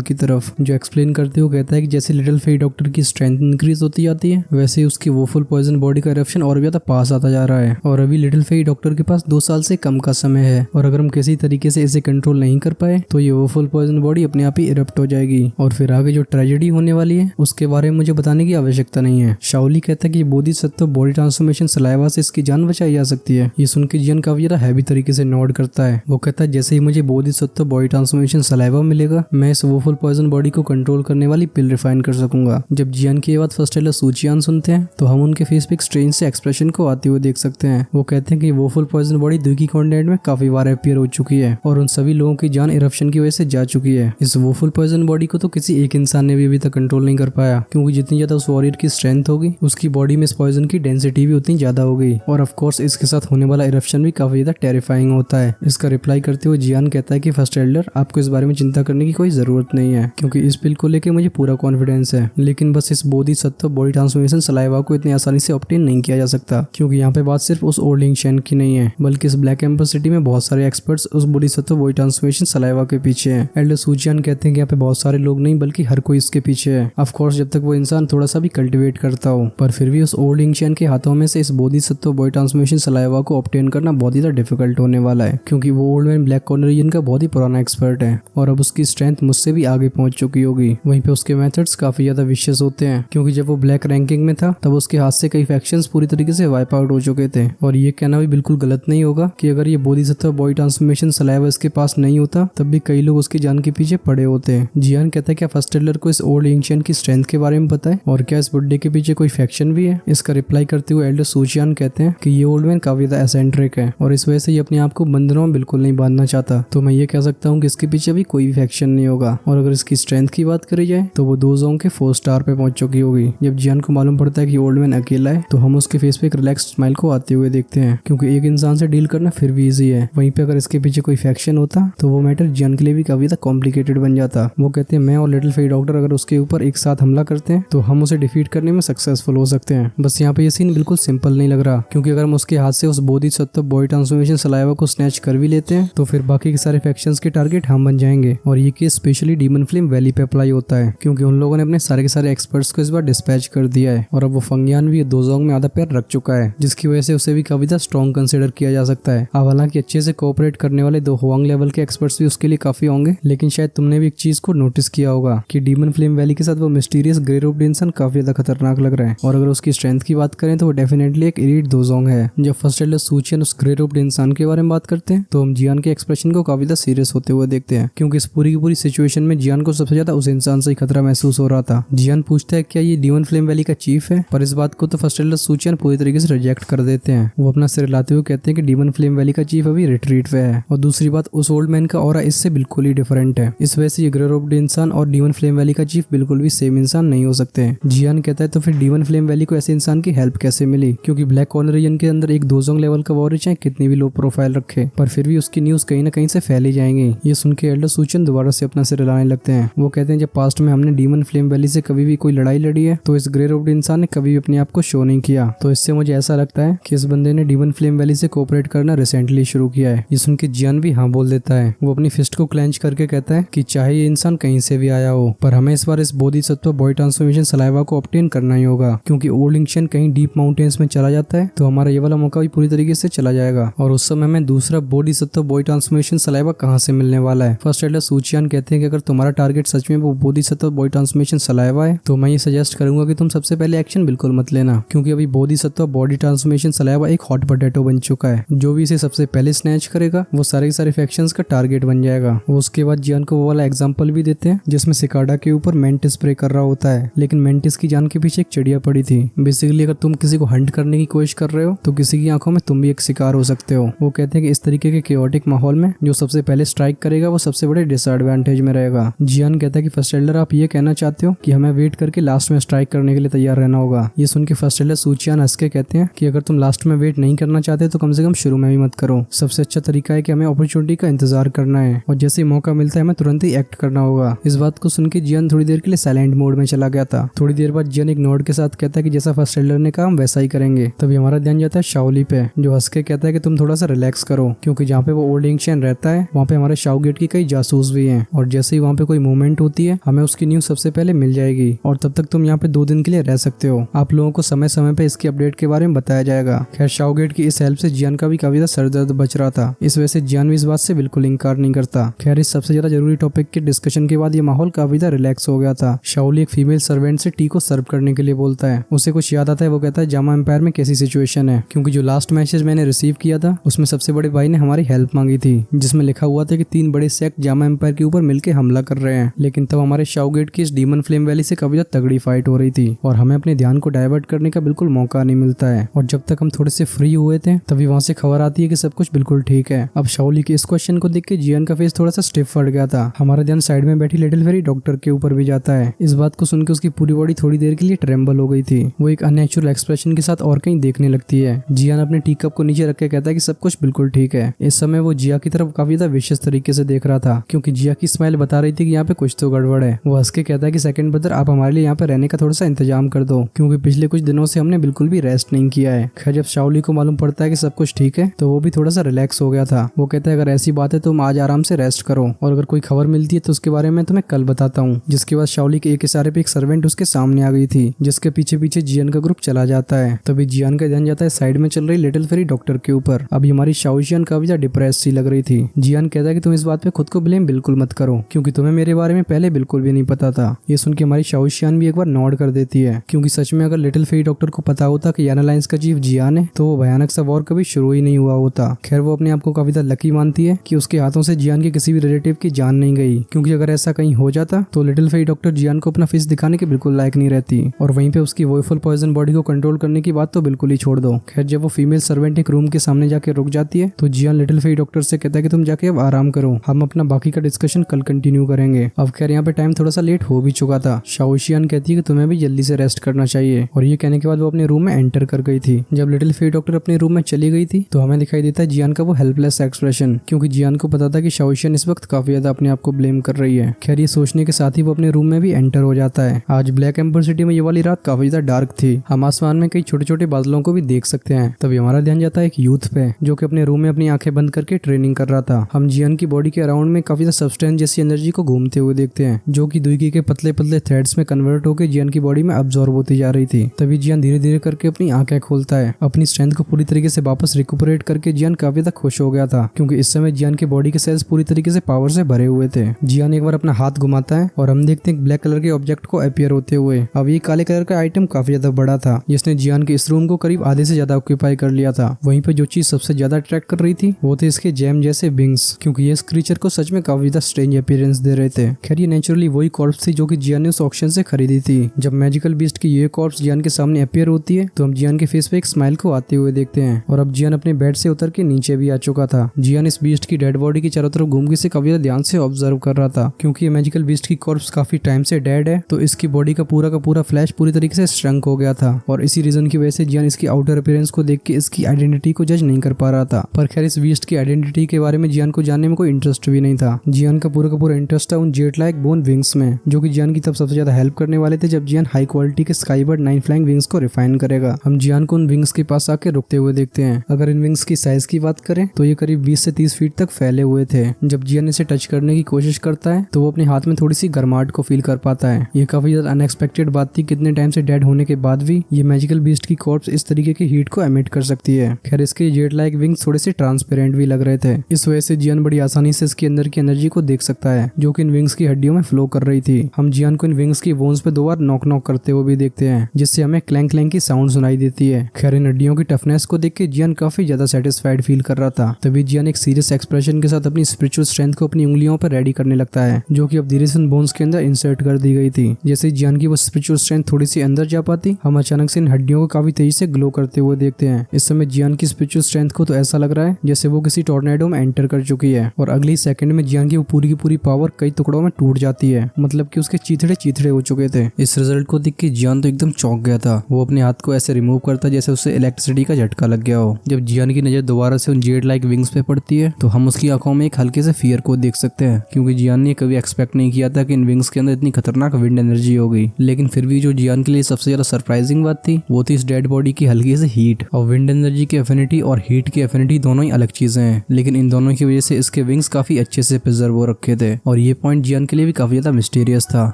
की तरफ, जो एक्सप्लेन करते हुए कहता है कि जैसे लिटिल फेरी डॉक्टर की स्ट्रेंथ इंक्रीज होती जाती है वैसे ही उसकी वोफुल पॉइजन बॉडी का इरप्शन और भी ज्यादा पास आता जा रहा है। और अभी लिटिल फेरी डॉक्टर के पास 2 साल से कम का समय है और अगर हम किसी तरीके से इसे कंट्रोल नहीं कर पाए तो ये वोफुल पॉइजन बॉडी अपने आप ही इरप्ट हो जाएगी और फिर आगे जो ट्रेजेडी होने वाली है उसके बारे में मुझे बताने की आवश्यकता नहीं है। शाओली कहता है कि बोधिसत्व बॉडी ट्रांसफॉर्मेशन सलाइवा से इसकी जान बचाई जा सकती है। ये सुन के जियान काफी ज्यादा हैवी तरीके से नोट करता है। वो कहता है जैसे ही मुझे बोधिसत्व बॉडी ट्रांसफॉर्मेशन सलाइवा मिलेगा मैं इस वोफुल पॉइजन बॉडी को कंट्रोल करने वाली पिल रिफाइन कर सकूंगा। जब जियान की ये बात फर्स्ट टेलर सूचियान सुनते हैं तो हम उनके फेस पे एक स्ट्रेंज से एक्सप्रेशन को आते हुए देख सकते हैं। वो कहते हैं कि वोफुल पॉइजन बॉडी द्विकी कॉन्टिनेंट में काफी बार अपीयर हो चुकी है और उन सभी लोगों की जान इरप्शन की वजह से जा चुकी है। इस वोफुल पॉइजन बॉडी को तो किसी एक इंसान ने भी अभी तक कंट्रोल नहीं कर पाया क्योंकि जितनी ज्यादा उस वॉरियर की स्ट्रेंथ होगी उसकी बॉडी में इस पॉइजन की डेंसिटी भी उतनी ज्यादा होगी और ऑफ कोर्स इसके साथ होने वाला इरप्शन भी काफी ज्यादा टेरिफाइंग होता है। इसका रिप्लाई करते हुए जियान कहता है कि फर्स्ट एल्डर आपको इस बारे में चिंता करने की कोई जरूरत नहीं है क्योंकि इस पिल को लेकर मुझे पूरा कॉन्फिडेंस है, लेकिन बस इस बोधिसत्व बॉडी ट्रांसफॉर्मेशन सलाइवा को इतनी आसानी से ऑब्टेन नहीं किया जा सकता क्योंकि यहाँ पे बात सिर्फ उस ओल्ड लिंगशेन की नहीं है बल्कि इस ब्लैक एम्बर सिटी में बहुत सारे एक्सपर्ट्स उस बोधिसत्व बॉडी ट्रांसफॉर्मेशन सलाइवा के पीछे हैं। एल्डर सूचियान कहते हैं कि यहाँ पे बहुत सारे लोग नहीं बल्कि हर कोई इसके पीछे है। ऑफ कोर्स जब तक वो इंसान थोड़ा सा भी कल्टिवेट करता हो, पर फिर भी उस ओल्ड लिंगशेन के हाथों में से इस बोधिसत्व बॉडी ट्रांसफॉर्मेशन सलाइवा को ऑब्टेन करना बहुत ही डिफिकल्ट होने वाला है क्योंकि वो old man black corner region का बहुत ही पुराना एक्सपर्ट है और अब उसकी स्ट्रेंथ मुझसे भी आगे पहुंच चुकी होगी। वहीं पे उसके मेथड्स काफी ज्यादा विशियस होते हैं क्योंकि जब वो ब्लैक रैंकिंग में था तब उसके हाथ से कई फैक्शंस पूरी तरीके से वाइप आउट हो चुके थे और ये कहना भी बिल्कुल गलत नहीं होगा कि अगर ये बोधिसत्व बॉडी ट्रांसफॉर्मेशन सलाइवा इसके पास नहीं होता तब भी कई लोग उसकी जान के पीछे पड़े होते हैं। जियान कहता है क्या फर्स्ट एल्डर को इस ओल्ड एंशियन की स्ट्रेंथ के बारे में पता है और क्या इस बुड्ढे के पीछे कोई फैक्शन भी है। इसका रिप्लाई करते हुए एल्डर सूचियान कहते हैं कि ये ओल्ड मैन काफी ज्यादा एसेंट्रिक है और इस वजह से ये अपने आप को बंधनों में बिल्कुल नहीं बांधना चाहता, तो मैं ये कह सकता हूँ कि इसके पीछे भी कोई फैक्शन नहीं होगा। और अगर इसकी स्ट्रेंथ की बात करी जाए तो वो 2 जोन के 4 स्टार पे पहुंच चुकी होगी। जब जियान को मालूम पड़ता है कि ओल्ड मैन अकेला है तो हम उसके फेस पे एक रिलैक्स स्माइल को आते हुए देखते हैं क्योंकि एक इंसान से डील करना फिर भी इजी है। वहीं पे अगर इसके पीछे कोई फैक्शन होता तो वो मैटर जियान के लिए भी काफी ज्यादा कॉम्प्लिकेटेड बन जाता। वो कहते हैं मैं और लिटिल फेरी डॉक्टर अगर उसके ऊपर एक साथ हमला करते हैं तो हम उसे डिफीट करने में सक्सेसफुल हो सकते हैं। बस यहाँ पे ये सीन बिल्कुल सिंपल नहीं लग रहा क्योंकि अगर हम उसके हाथ से उस बोधिसत्व बॉडी ट्रांसफॉर्मेशन सलाइवा को स्नैच कर भी लेते हैं तो फिर बाकी के सारे फैक्शंस के टारगेट हम बन जाएंगे। और ये case specially demon flame valley पे अप्लाई होता है क्योंकि उन लोगों ने अपने सारे के सारे एक्सपर्ट्स को इस बार डिस्पैच कर दिया है और अब वो फंगियान भी 2 जोंग में आधा पैर रख चुका है जिसकी वजह से उसे भी काफी ज्यादा स्ट्रॉन्ग कंसिडर किया जा सकता है। अब हालांकि अच्छे से कोऑपरेट करने वाले 2 हुआंग लेवल के एक्सपर्ट्स भी उसके लिए काफी होंगे, लेकिन शायद तुमने भी एक चीज को नोटिस किया होगा कि डीमन फ्लेम वैली के साथ वो मिस्टीरियस ग्रे रोब्ड इंसान काफी ज्यादा खतरनाक लग रहा है। और अगर उसकी स्ट्रेंथ की बात करें तो वो डेफिनेटली एक एलीट 2 जोंग है। जब फर्स्ट एल्डर सूचियन उस ग्रे रोब्ड इंसान के बारे में बात करते हैं तो हम जियान के एक्सप्रेशन को काफी ज्यादा सीरियस होते हुए देखते हैं क्योंकि इस पूरी की पूरी सिचुएशन में जियान को सबसे ज्यादा उस इंसान से ही खतरा महसूस हो रहा था। जियान पूछता है क्या ये डीमन फ्लेम वैली का चीफ है, पर इस बात को तो फर्स्ट एल्डर सूचियन पूरी तरीके से रिजेक्ट कर देते हैं। वो अपना सिर हिलाते हुए कहते हैं कि डीमन फ्लेम वैली का चीफ अभी रिट्रीट पे है और दूसरी बात उस ओल्ड मैन का ऑरा इससे बिल्कुल ही डिफरेंट है। इस वजह से ये ग्रे रोब्ड इंसान और डीमन फ्लेम वैली का चीफ बिल्कुल भी सेम इंसान नहीं हो सकते। जियान कहता है तो फिर डीमन फ्लेम वैली को ऐसे इंसान की हेल्प कैसे मिली क्योंकि ब्लैक कॉर्नर रीजन के अंदर एक 2 जोंग लेवल का वॉरियर चाहे कितनी भी लो प्रोफाइल रखे पर फिर भी उसकी न्यूज कहीं ना कहीं से फैली जाएंगी। ये सुन के एल्डर सूचन दोबारा से अपना सिर हिलाने लगते हैं। वो कहते हैं जब पास्ट में हमने डीमन फ्लेम वैली से कभी भी कोई लड़ाई लड़ी है तो इस ग्रे रोब्ड इंसान ने कभी भी अपने आप को शो नहीं किया, तो इससे मुझे ऐसा लगता है कि इस बंदे ने डीमन फ्लेम वैली से कोऑपरेट करना रिसेंटली शुरू किया है। ये सुन के जियान भी हाँ बोल देता है। वो अपनी फिस्ट को क्लेंच करके कहता है कि चाहे ये इंसान कहीं से भी आया हो पर हमें इस बार इस बोधिसत्व बॉडी ट्रांसफॉर्मेशन सलाइवा को ऑब्टेन करना ही होगा क्योंकि ओल्ड लिंगशेन कहीं डीप माउंटेन्स में चला जाता है तो हमारा ये वाला मौका भी पूरी तरीके से चला जाएगा और उस समय में दूसरा बोधिसत्व बॉडी ट्रांसफॉर्मेशन सलाइवा कहाँ से मिलने वाला है। फर्स्ट एल्डर सूचियान कहते हैं कि अगर तुम्हारा टारगेट सच में वो बोधिसत्व बॉडी ट्रांसफॉर्मेशन सलाइवा है तो मैं ये सजेस्ट करूंगा कि तुम सबसे पहले एक्शन बिल्कुल मत लेना क्योंकि अभी बोधिसत्व बॉडी ट्रांसफॉर्मेशन सलाइवा एक हॉट पोटैटो बन चुका है। जो भी इसे सबसे पहले स्नैच करेगा वो सारे के सारे फैक्शंस का टारगेट बन जाएगा। वो उसके बाद जियान को वो वाला एग्जांपल भी देते हैं जिसमें सिकाडा के ऊपर मेंटिस स्प्रे कर रहा होता है लेकिन मेंटिस की जान के पीछे एक चिड़िया पड़ी थी। बेसिकली अगर तुम किसी को हंट करने की कोशिश कर रहे हो तो किसी की आंखों में तुम भी एक शिकार हो सकते हो। वो कहते हैं कि इस तरीके के केओटिक माहौल में जो सबसे पहले स्ट्राइक करेगा वो सबसे बड़े डिसएडवांटेज में रहेगा। जियान कहता है कि फर्स्ट एल्डर आप ये कहना चाहते हो कि हमें वेट करके लास्ट में स्ट्राइक करने के लिए तैयार रहना होगा। ये सुन के फर्स्ट एल्डर सूचियान हंस के कहते हैं कि अगर तुम लास्ट में वेट नहीं करना चाहते तो कम से कम शुरू में भी मत करो। सबसे अच्छा तरीका है कि हमें अपॉर्चुनिटी का इंतजार करना है और जैसे ही मौका मिलता है हमें तुरंत ही एक्ट करना होगा। इस बात को सुन के जियान थोड़ी देर के लिए साइलेंट मोड में चला गया था। थोड़ी देर बाद जियान एक नोड के साथ कहता है कि जैसा फर्स्ट एल्डर ने कहा हम वैसा ही करेंगे। तभी हमारा ध्यान जाता है शाओली पे जो हंस के कहता है कि तुम थोड़ा सा रिलैक्स करो क्योंकि जहाँ पे वो ओल्ड लिंगशेन रहता है वहाँ पे हमारे शाओगेट की कई जासूस भी हैं और जैसे ही वहाँ पे कोई मूवमेंट होती है हमें उसकी न्यूज सबसे पहले मिल जाएगी और तब तक तुम यहाँ पे 2 दिन के लिए रह सकते हो। आप लोगों को समय समय पे इसकी अपडेट के बारे में बताया जाएगा। खैर शाओगेट की इस हेल्प से जियान का भी काफी ज्यादा सर दर्द बच रहा था, इस वजह से जियान भी इस बात से बिल्कुल इंकार नहीं करता। खैर इस सबसे ज्यादा जरूरी टॉपिक के डिस्कशन के बाद ये माहौल काफी ज्यादा रिलैक्स हो गया था। शाओली एक फीमेल सर्वेंट से टी को सर्व करने के लिए बोलता है। उसे कुछ याद आता है, वो कहता है जामा एम्पायर में कैसी सिचुएशन है, क्योंकि जो लास्ट मैसेज मैंने रिसीव किया था उसमें सबसे बड़े भाई ने हमारी हेल्प मांगी थी, जिसमें लिखा हुआ था कि 3 बड़े सेक्ट जामा एम्पायर के ऊपर मिलकर हमला कर रहे हैं। लेकिन तब हमारे शाओगेट की इस डीमन फ्लेम वैली से काफी ज्यादा तगड़ी फाइट हो रही थी और हमें अपने ध्यान को डाइवर्ट करने का बिल्कुल मौका नहीं मिलता है। और जब तक हम थोड़े से फ्री हुए थे तभी वहाँ से खबर आती है कि सब कुछ बिल्कुल ठीक है। अब शाओली के इस क्वेश्चन को देख के जियान का फेस थोड़ा सा स्टिफ पड़ गया था। हमारा ध्यान साइड में बैठी लिटिल फेरी डॉक्टर के ऊपर भी जाता है। इस बात को सुनकर उसकी पूरी बॉडी थोड़ी देर के लिए ट्रेम्बल हो गई थी। वो एक अननेचुरल एक्सप्रेशन के साथ और कहीं देखने लगती है। जियान अपने टी कप को नीचे रख के कहता है कि सब कुछ बिल्कुल ठीक है। इस समय वो जिया की तरफ काफी ज्यादा विशेष तरीके से देख रहा था, क्योंकि जिया की स्माइल बता रही थी कि यहाँ पे कुछ तो गड़बड़ है। वो हंस के कहता है कि सेकंड ब्रदर आप हमारे लिए यहाँ पे रहने का थोड़ा सा इंतजाम कर दो, क्योंकि पिछले कुछ दिनों से हमने बिल्कुल भी रेस्ट नहीं किया है। खैर जब शाओली को मालूम पड़ता है कि सब कुछ ठीक है तो वो भी थोड़ा सा रिलैक्स हो गया था। वो कहता है अगर ऐसी बात है तो तुम आज आराम से रेस्ट करो और अगर कोई खबर मिलती है तो उसके बारे में तुम्हें कल बताता हूँ। जिसके बाद शाओली के एक इशारे पे एक सर्वेंट उसके सामने आ गई थी, जिसके पीछे पीछे जियान का ग्रुप चला जाता है। तभी जियान का ध्यान जाता है साइड में चल रही लिटिल फेरी डॉक्टर के ऊपर। अभी हमारी शाओशियान काफी ज्यादा डिप्रेस सी लग रही थी। जियान कहता है कि तुम इस बात पे खुद को ब्लेम बिल्कुल मत करो, क्योंकि तुम्हें मेरे बारे में पहले बिल्कुल भी नहीं पता था। ये सुन के हमारी शाओशियान भी एक बार नॉड कर देती है, क्योंकि सच में अगर लिटिल फेरी डॉक्टर को पता होता कि याना लाइंस का चीफ जियान है तो वो भयानक सा वॉर कभी शुरू ही नहीं हुआ होता। खैर वो अपने आप को काफी ज्यादा लकी मानती है कि उसके हाथों से जियान के किसी भी रिलेटिव की जान नहीं गई, क्योंकि अगर ऐसा कहीं हो जाता तो लिटिल फेरी डॉक्टर जियान को अपना फेस दिखाने के बिल्कुल लायक नहीं रहती और वहीं पे उसकी वोफुल पॉइजन बॉडी को कंट्रोल करने की बात तो बिल्कुल ही छोड़ दो। खैर जब वो फीमेल सर्वेंट एक रूम के सामने जाके रुक जाती है तो जियान लिटिल फेरी डॉक्टर से कहता है कि तुम जाके अब आराम करो, हम अपना बाकी का डिस्कशन कल कंटिन्यू करेंगे। अब खैर यहाँ पे टाइम थोड़ा सा लेट हो भी चुका था। शाओशियान कहती है कि तुम्हें भी जल्दी से रेस्ट करना चाहिए और ये कहने के बाद वो अपने रूम में एंटर कर गई थी। जब लिटिल फेरी डॉक्टर अपने रूम में चली गई थी तो हमें दिखाई देता है जियान का वो हेल्पलेस एक्सप्रेशन, क्योंकि जियान को पता था कि शाओशियान इस वक्त काफी ज्यादा अपने आप को ब्लेम कर रही है। खैर ये सोचने के साथ ही वो अपने रूम में भी एंटर हो जाता है। आज ब्लैक एम्बर सिटी में ये वाली रात काफी ज्यादा डार्क थी। हम आसमान में कई छोटे छोटे बादलों को भी देख सकते हैं। तभी हमारा ध्यान जाता है एक यूथ पे, जो कि अपने रूम में अपनी आंखें बंद करके ट्रेनिंग कर रहा था। हम जियान की बॉडी के अराउंड में काफी ज्यादा सब्सटेंस जैसी एनर्जी को घूमते हुए देखते हैं, जो कि दुईकी के पतले पतले थ्रेड्स में कन्वर्ट होकर जियान की बॉडी में अब्सॉर्ब होती जा रही थी। तभी जियान धीरे धीरे करके अपनी आंखें खोलता है। अपनी स्ट्रेंथ को पूरी तरीके से वापस रिकूपरेट करके जियान काफी ज्यादा खुश हो गया था, क्योंकि इस समय जियान की बॉडी के सेल्स पूरी तरीके से पावर से भरे हुए थे। जियान एक बार अपना हाथ घुमाता है और हम देखते हैं ब्लैक कलर के ऑब्जेक्ट को अपीयर होते हुए। अब ये काले कलर का आइटम काफी ज्यादा बड़ा था, जिसने जियान के इस रूम को करीब आधे से ज्यादा ऑक्यूपाई कर लिया था। वहीं पे जो चीज सबसे ज्यादा अट्रैक्ट कर रही थी वो थे इसके जैम जैसे विंग्स, क्योंकि ये इस क्रीचर को सच में काफी ज्यादा स्ट्रेंज अपीयरेंस दे रहे थे। खैर ये नेचुरली वही कॉर्प्स थी जो कि जियान ने उस ऑक्शन से खरीदी थी। जब मैजिकल बीस्ट की ये कॉर्प्स जियान के सामने अपीयर होती है तो हम जियान के फेस पे एक स्माइल को आते हुए देखते हैं। और अब जियान अपने बेड से उतर के नीचे भी आ चुका था। जियान इस बीस्ट की डेड बॉडी की चारों तरफ घूम के से काफी ज्यादा ध्यान से ऑब्जर्व कर रहा था, क्योंकि ये मैजिकल बीस्ट की कॉर्प्स काफी टाइम से डेड है तो इसकी बॉडी का पूरा फ्लैश पूरी तरीके से श्रंक हो गया था। और इसी रीजन की वजह से जियान इसकी आउटर अपीयरेंस को देख के इसकी आइडेंटिटी को जज नहीं कर पा रहा था। पर खैर इस बीस्ट की आइडेंटिटी के बारे में जियान को जानने में कोई इंटरेस्ट भी नहीं था। जियान का पूरा इंटरेस्ट था उन जेट लाइक बोन विंग्स में, जो कि जियान की तब सबसे ज्यादा हेल्प करने वाले थे जब जियान हाई क्वालिटी के स्काईबर्ड 9 फ्लाइंग विंग्स को रिफाइन करेगा। हम जियान को उन विंग्स के पास आके रुकते हुए देखते हैं। अगर इन विंग्स की साइज की बात करें तो ये करीब 20 से 30 फीट तक फैले हुए थे। जब जियान इसे टच करने की कोशिश करता है तो वो अपने हाथ में थोड़ी सी गर्माहट को फील कर पाता है। ये काफी ज्यादा अनएक्सपेक्टेड बात थी, कितने टाइम से डेड होने के बाद भी ये मैजिकल बीस्ट की कॉर्प्स इस तरीके की हीट को एमिट कर सकती है। खैर इसके जेट लाइक विंग्स थोड़े से ट्रांसपेरेंट भी लग रहे थे, इस वजह से जियान बड़ी आसानी से इसके अंदर की एनर्जी को देख सकता है जो कि इन विंग्स की हड्डियों में फ्लो कर रही थी। हम जियान को इन विंग्स की बोन्स पे 2 बार नॉक करते हुए भी देखते हैं, जिससे हमें क्लैंक क्लैंक की साउंड सुनाई देती है। खैर इन हड्डियों की टफनेस को देख के जियान काफी ज्यादा सेटिस्फाइड फील कर रहा था। तभी जियान एक सीरियस एक्सप्रेशन के साथ अपनी स्पिरिचुअल स्ट्रेंथ को अपनी उंगलियों पर रेडी करने लगता है, जो कि अब धीरे से बोन्स के अंदर इंसर्ट कर दी गई थी। जैसे जियान की वो स्पिरिचुअल स्ट्रेंथ थोड़ी सी अंदर जा पाती, हम अचानक से इन हड्डियों को काफी तेजी से ग्लो करते हुए देखते हैं। इस समय जियान की स्पिरिचुअल स्ट्रेंथ को तो ऐसा लग रहा है जैसे वो किसी टॉर्नेडो में एंटर कर चुकी है और अगली सेकंड में जियान की वो पूरी की पूरी पावर कई टुकड़ों में टूट जाती है, मतलब कि उसके चीथड़े हो चुके थे। इस रिजल्ट को देख के जियान तो एकदम चौंक गया था। वो अपने हाथ को ऐसे रिमूव करता जैसे उसे इलेक्ट्रिसिटी का झटका लग गया हो। जब जियान की नजर दोबारा से उन जेड लाइक विंग्स पे पड़ती है तो हम उसकी आंखों में एक हल्के से फियर को देख सकते हैं, क्योंकि जियान ने कभी एक्सपेक्ट नहीं किया था कि इन विंग्स के अंदर इतनी खतरनाक विंड एनर्जी होगी। लेकिन फिर भी जो जियान के लिए सबसे ज्यादा सरप्राइजिंग बात थी वो थी इस डेड बॉडी की हल्की से हीट। और विंड एनर्जी की एफिनिटी और हीट की एफिनिटी दोनों ही अलग चीजें हैं, लेकिन इन दोनों की वजह से इस इसके विंग्स काफी अच्छे से प्रिजर्व हो रखे थे और ये पॉइंट जियान के लिए भी काफी ज्यादा मिस्टीरियस था।